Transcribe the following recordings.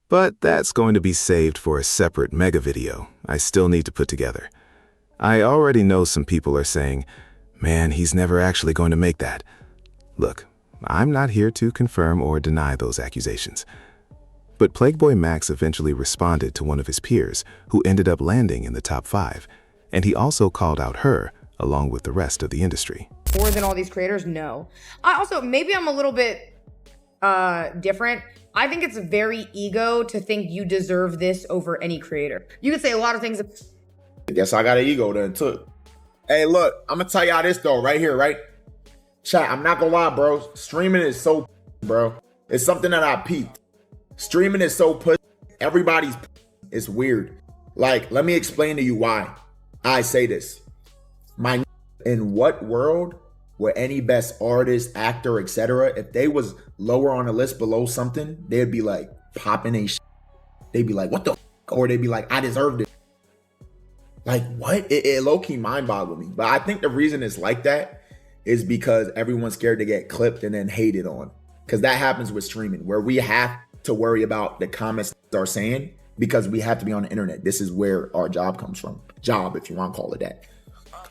But that's going to be saved for a separate mega video I still need to put together. I already know some people are saying, man, he's never actually going to make that. Look, I'm not here to confirm or deny those accusations. But Plaqueboymax eventually responded to one of his peers who ended up landing in the top 5, and he also called out her along with the rest of the industry. More than all these creators? No. Maybe I'm a little bit different. I think it's very ego to think you deserve this over any creator. You could say a lot of things. I guess I got an ego then too. Hey, look, I'm gonna tell y'all this though, right here, right? Chat, I'm not gonna lie, bro. Streaming is so, bro. It's something that I peeped. Streaming is so pussy. Everybody's it's weird. Like, let me explain to you why I say this. In what world were any best artist, actor, etc., if they was lower on the list below something, they'd be like popping a shit. They'd be like, what the f-? Or they'd be like, I deserved it. Like, what? It low-key mind-boggled me. But I think the reason it's like that is because everyone's scared to get clipped and then hated on. Because that happens with streaming, where we have to worry about the comments are saying because we have to be on the internet. This is where our job comes from. Job, if you want to call it that.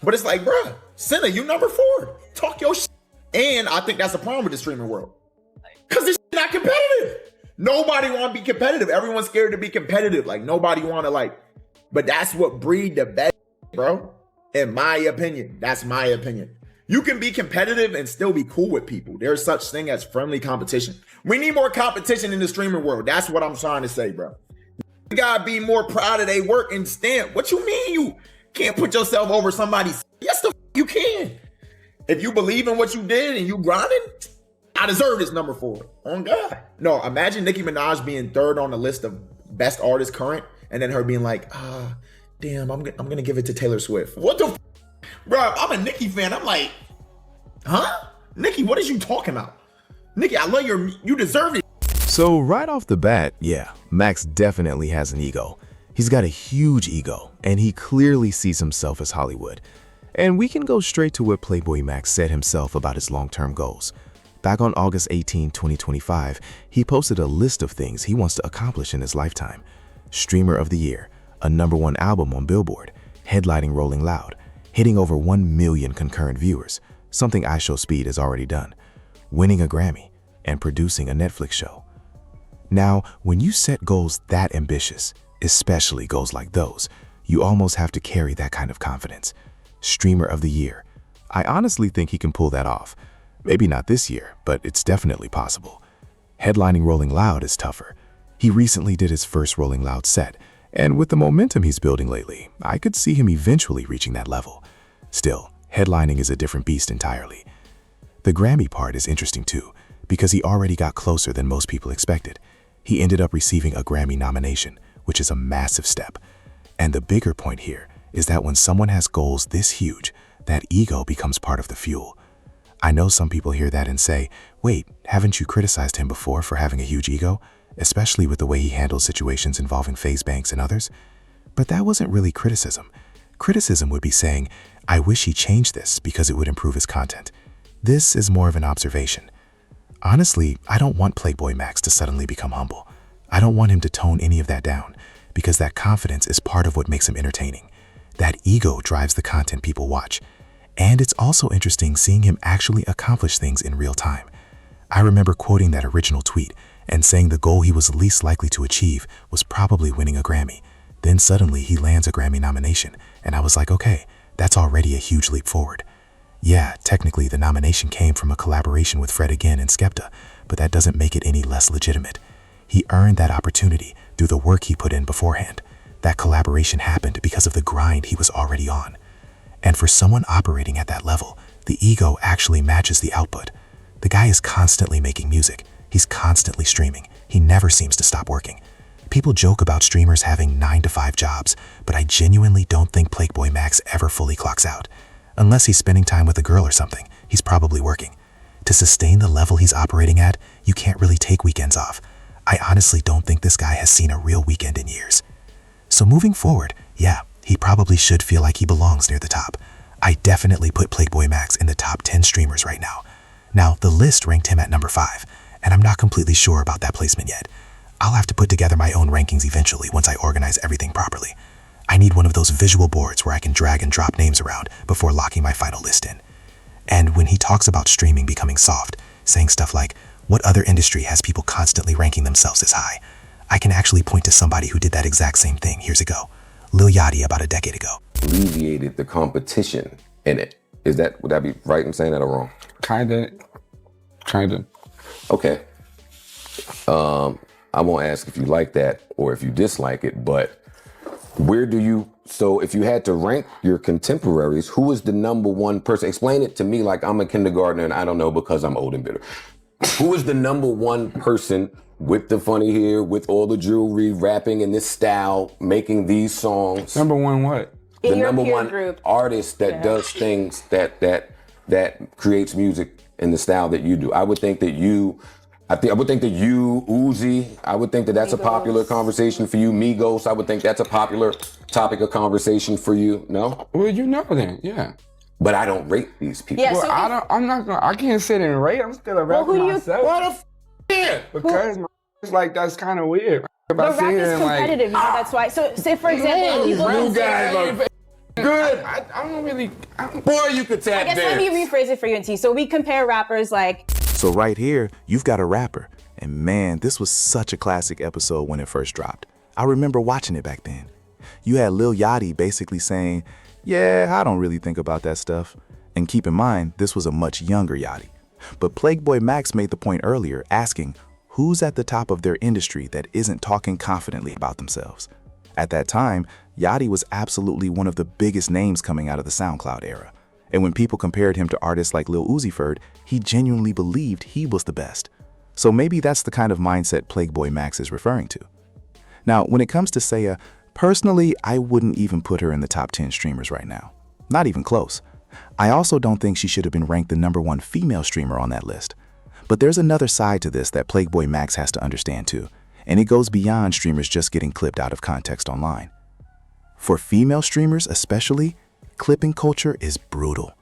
But it's like, bruh, Senna, you number 4. Talk your shit. And I think that's the problem with the streaming world. Because this shit not competitive. Nobody want to be competitive. Everyone's scared to be competitive. Like, nobody want to, like, but that's what breed the best, bro. In my opinion, that's my opinion. You can be competitive and still be cool with people. There's such thing as friendly competition. We need more competition in the streaming world. That's what I'm trying to say, bro. You gotta be more proud of their work and stand. What you mean you can't put yourself over somebody's? Yes, the you can. If you believe in what you did and you grinding, I deserve this number 4. On God. No, imagine Nicki Minaj being 3rd on the list of best artists current, and then her being like, damn, I'm gonna give it to Taylor Swift. What the bro, I'm a Nicki fan. I'm like, huh? Nicki, what is you talking about? Nicki, I love you deserve it. So right off the bat, yeah, Max definitely has an ego. He's got a huge ego, and he clearly sees himself as Hollywood. And we can go straight to what Plaqueboymax said himself about his long-term goals. Back on August 18, 2025, he posted a list of things he wants to accomplish in his lifetime. Streamer of the Year, a #1 album on Billboard, headlining Rolling Loud, hitting over 1 million concurrent viewers, something iShowSpeed has already done, winning a Grammy, and producing a Netflix show. Now, when you set goals that ambitious, especially goals like those, you almost have to carry that kind of confidence. Streamer of the Year. I honestly think he can pull that off. Maybe not this year, but it's definitely possible. Headlining Rolling Loud is tougher. He recently did his first Rolling Loud set, and with the momentum he's building lately, I could see him eventually reaching that level. Still, headlining is a different beast entirely. The Grammy part is interesting too, because he already got closer than most people expected. He ended up receiving a Grammy nomination, which is a massive step. And the bigger point here is that when someone has goals this huge, that ego becomes part of the fuel. I know some people hear that and say, wait, haven't you criticized him before for having a huge ego, especially with the way he handles situations involving FaZe Banks and others? But that wasn't really criticism. Criticism would be saying, I wish he changed this because it would improve his content. This is more of an observation. Honestly, I don't want Plaqueboymax to suddenly become humble. I don't want him to tone any of that down, because that confidence is part of what makes him entertaining. That ego drives the content people watch. And it's also interesting seeing him actually accomplish things in real time. I remember quoting that original tweet and saying the goal he was least likely to achieve was probably winning a Grammy. Then suddenly he lands a Grammy nomination, and I was like, okay, that's already a huge leap forward. Yeah, technically the nomination came from a collaboration with Fred again and Skepta, but that doesn't make it any less legitimate. He earned that opportunity through the work he put in beforehand. That collaboration happened because of the grind he was already on. And for someone operating at that level, the ego actually matches the output. The guy is constantly making music. He's constantly streaming. He never seems to stop working. People joke about streamers having 9-to-5 jobs, but I genuinely don't think Plaqueboymax ever fully clocks out. Unless he's spending time with a girl or something, he's probably working. To sustain the level he's operating at, you can't really take weekends off. I honestly don't think this guy has seen a real weekend in years. So moving forward, yeah, he probably should feel like he belongs near the top. I definitely put Plaqueboymax in the top 10 streamers right now. Now, the list ranked him at number 5, and I'm not completely sure about that placement yet. I'll have to put together my own rankings eventually once I organize everything properly. I need one of those visual boards where I can drag and drop names around before locking my final list in. And when he talks about streaming becoming soft, saying stuff like, what other industry has people constantly ranking themselves as high? I can actually point to somebody who did that exact same thing years ago. Lil Yachty about a decade ago. Alleviated the competition in it. Would that be right in saying that or wrong? Kinda. Okay. I won't ask if you like that or if you dislike it, but so if you had to rank your contemporaries, who is the number one person? Explain it to me like I'm a kindergartner and I don't know because I'm old and bitter. Who is the number one person with the funny hair, with all the jewelry, rapping in this style, making these songs? Number one what? The number one artist that does things that creates music in the style that you do. I would think that you, Uzi, I would think that that's a popular conversation for you. Migos, I would think that's a popular topic of conversation for you. No? Well, you know then, yeah. But I don't rate these people. Yeah, Well, I can't sit and rate. I'm still a rapper myself. What the Because it's like, that's kind of weird. The rap is competitive, that's why. So, say for example, you guys are good. I don't really... Boy, you could tap I guess let me rephrase it for you, T. So we compare rappers like... So right here, you've got a rapper. And man, this was such a classic episode when it first dropped. I remember watching it back then. You had Lil Yachty basically saying, yeah, I don't really think about that stuff. And keep in mind, this was a much younger Yachty. But Plaqueboymax made the point earlier, asking, who's at the top of their industry that isn't talking confidently about themselves? At that time, Yachty was absolutely one of the biggest names coming out of the SoundCloud era. And when people compared him to artists like Lil Uzi Vert, he genuinely believed he was the best. So maybe that's the kind of mindset Plaqueboymax is referring to. Now, when it comes to Saya, personally, I wouldn't even put her in the top 10 streamers right now. Not even close. I also don't think she should have been ranked the #1 female streamer on that list. But there's another side to this that Plaqueboymax has to understand too, and it goes beyond streamers just getting clipped out of context online. For female streamers especially, clipping culture is brutal.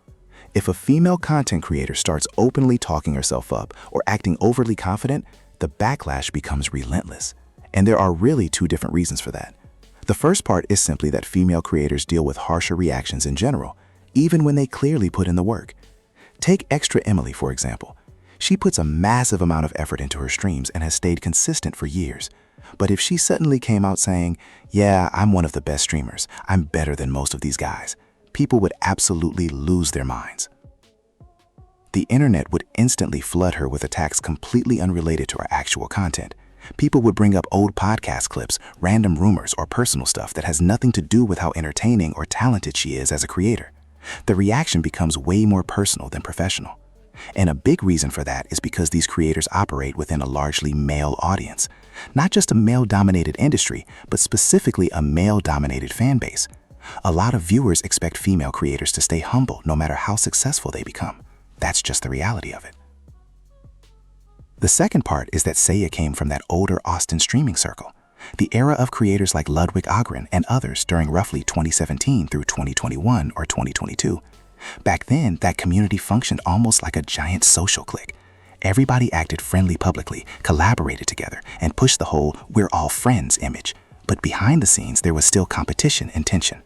If a female content creator starts openly talking herself up or acting overly confident, the backlash becomes relentless. And there are really two different reasons for that. The first part is simply that female creators deal with harsher reactions in general, even when they clearly put in the work. Take Extra Emily, for example. She puts a massive amount of effort into her streams and has stayed consistent for years. But if she suddenly came out saying, yeah, I'm one of the best streamers, I'm better than most of these guys, people would absolutely lose their minds. The internet would instantly flood her with attacks completely unrelated to her actual content. People would bring up old podcast clips, random rumors, or personal stuff that has nothing to do with how entertaining or talented she is as a creator. The reaction becomes way more personal than professional. And a big reason for that is because these creators operate within a largely male audience. Not just a male-dominated industry, but specifically a male-dominated fan base. A lot of viewers expect female creators to stay humble no matter how successful they become. That's just the reality of it. The second part is that Saya came from that older Austin streaming circle, the era of creators like Ludwig Ahgren and others during roughly 2017 through 2021 or 2022. Back then, that community functioned almost like a giant social clique. Everybody acted friendly publicly, collaborated together, and pushed the whole "we're all friends" image. But behind the scenes, there was still competition and tension.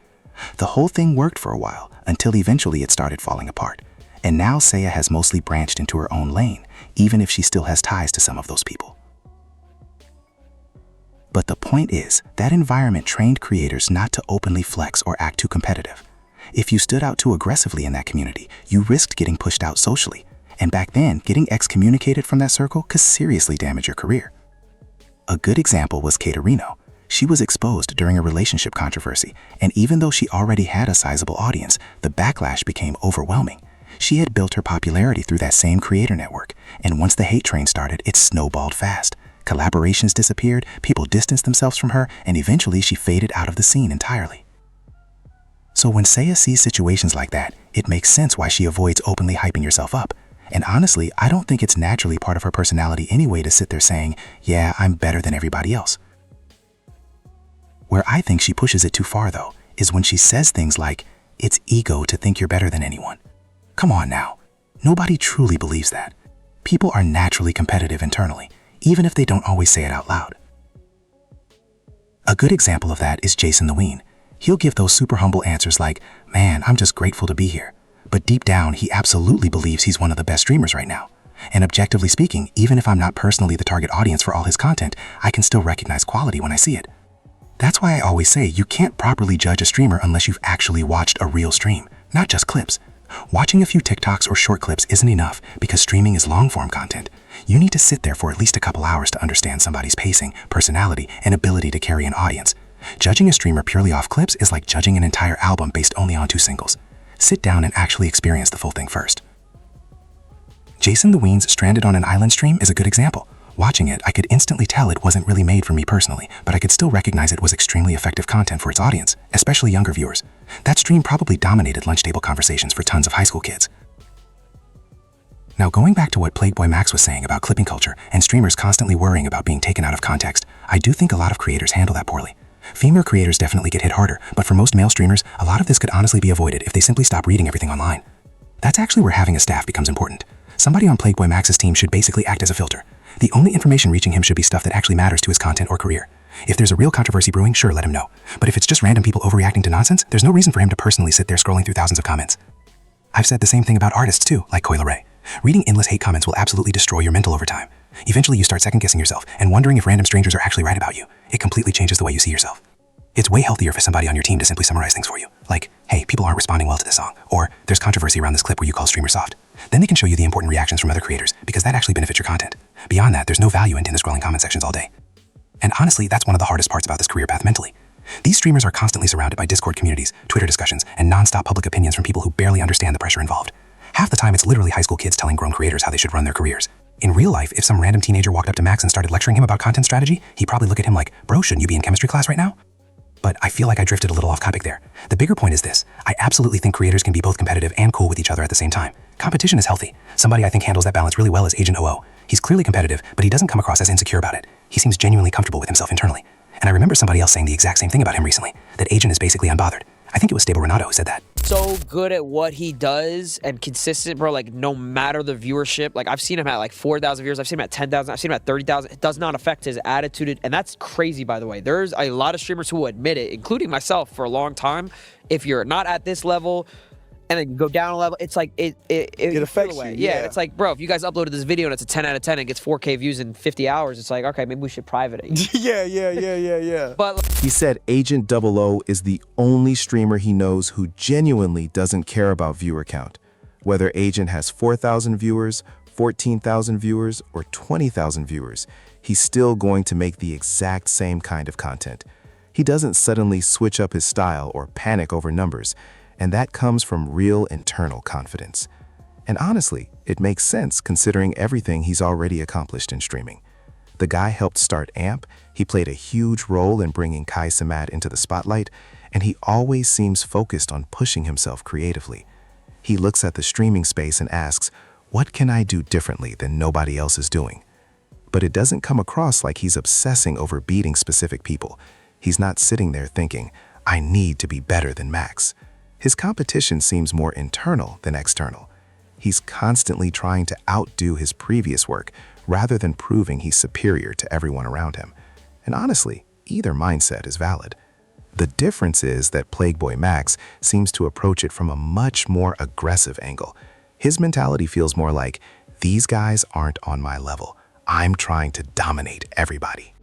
The whole thing worked for a while, until eventually it started falling apart. And now Saya has mostly branched into her own lane, even if she still has ties to some of those people. But the point is, that environment trained creators not to openly flex or act too competitive. If you stood out too aggressively in that community, you risked getting pushed out socially. And back then, getting excommunicated from that circle could seriously damage your career. A good example was Caterino. She was exposed during a relationship controversy, and even though she already had a sizable audience, the backlash became overwhelming. She had built her popularity through that same creator network, and once the hate train started, it snowballed fast. Collaborations disappeared, people distanced themselves from her, and eventually she faded out of the scene entirely. So when Saya sees situations like that, it makes sense why she avoids openly hyping herself up. And honestly, I don't think it's naturally part of her personality anyway to sit there saying, yeah, I'm better than everybody else. Where I think she pushes it too far, though, is when she says things like, it's ego to think you're better than anyone. Come on now. Nobody truly believes that. People are naturally competitive internally, even if they don't always say it out loud. A good example of that is Jason the Ween. He'll give those super humble answers like, man, I'm just grateful to be here. But deep down, he absolutely believes he's one of the best streamers right now. And objectively speaking, even if I'm not personally the target audience for all his content, I can still recognize quality when I see it. That's why I always say you can't properly judge a streamer unless you've actually watched a real stream, not just clips. Watching a few TikToks or short clips isn't enough because streaming is long-form content. You need to sit there for at least a couple hours to understand somebody's pacing, personality, and ability to carry an audience. Judging a streamer purely off clips is like judging an entire album based only on 2 singles. Sit down and actually experience the full thing first. Jason the Ween's Stranded on an Island stream is a good example. Watching it, I could instantly tell it wasn't really made for me personally, but I could still recognize it was extremely effective content for its audience, especially younger viewers. That stream probably dominated lunch table conversations for tons of high school kids. Now, going back to what Plaqueboymax was saying about clipping culture and streamers constantly worrying about being taken out of context, I do think a lot of creators handle that poorly. Female creators definitely get hit harder, but for most male streamers, a lot of this could honestly be avoided if they simply stop reading everything online. That's actually where having a staff becomes important. Somebody on Plaqueboymax's team should basically act as a filter. The only information reaching him should be stuff that actually matters to his content or career. If there's a real controversy brewing, sure, let him know. But if it's just random people overreacting to nonsense, there's no reason for him to personally sit there scrolling through thousands of comments. I've said the same thing about artists too, like Coi Leray. Reading endless hate comments will absolutely destroy your mental over time. Eventually you start second-guessing yourself and wondering if random strangers are actually right about you. It completely changes the way you see yourself. It's way healthier for somebody on your team to simply summarize things for you. Like, hey, people aren't responding well to this song. Or, there's controversy around this clip where you call streamers soft. Then they can show you the important reactions from other creators, because that actually benefits your content. Beyond that, there's no value in the scrolling comment sections all day. And honestly, that's one of the hardest parts about this career path mentally. These streamers are constantly surrounded by Discord communities, Twitter discussions, and non-stop public opinions from people who barely understand the pressure involved. Half the time, it's literally high school kids telling grown creators how they should run their careers. In real life, if some random teenager walked up to Max and started lecturing him about content strategy, he'd probably look at him like, bro, shouldn't you be in chemistry class right now? But I feel like I drifted a little off topic there. The bigger point is this. I absolutely think creators can be both competitive and cool with each other at the same time. Competition is healthy. Somebody I think handles that balance really well is Agent OO. He's clearly competitive, but he doesn't come across as insecure about it. He seems genuinely comfortable with himself internally. And I remember somebody else saying the exact same thing about him recently, that Agent is basically unbothered. I think it was Stable Renato who said that. So good at what he does and consistent, bro, like no matter the viewership. Like I've seen him at like 4,000 viewers, I've seen him at 10,000, I've seen him at 30,000. It does not affect his attitude, and that's crazy, by the way. There's a lot of streamers who will admit it, including myself for a long time. If you're not at this level and then you go down a level, it's like it affects you. Yeah, it's like, bro, if you guys uploaded this video and it's a 10 out of 10 and it gets 4K views in 50 hours, it's like, okay, maybe we should private it. Yeah. But He said Agent 00 is the only streamer he knows who genuinely doesn't care about viewer count. Whether Agent has 4,000 viewers, 14,000 viewers, or 20,000 viewers, he's still going to make the exact same kind of content. He doesn't suddenly switch up his style or panic over numbers, and that comes from real internal confidence. And honestly, it makes sense considering everything he's already accomplished in streaming. The guy helped start AMP, he played a huge role in bringing Kai Cenat into the spotlight, and he always seems focused on pushing himself creatively. He looks at the streaming space and asks, what can I do differently than nobody else is doing? But it doesn't come across like he's obsessing over beating specific people. He's not sitting there thinking, I need to be better than Max. His competition seems more internal than external. He's constantly trying to outdo his previous work rather than proving he's superior to everyone around him. And honestly, either mindset is valid. The difference is that Plaqueboymax seems to approach it from a much more aggressive angle. His mentality feels more like, these guys aren't on my level. I'm trying to dominate everybody.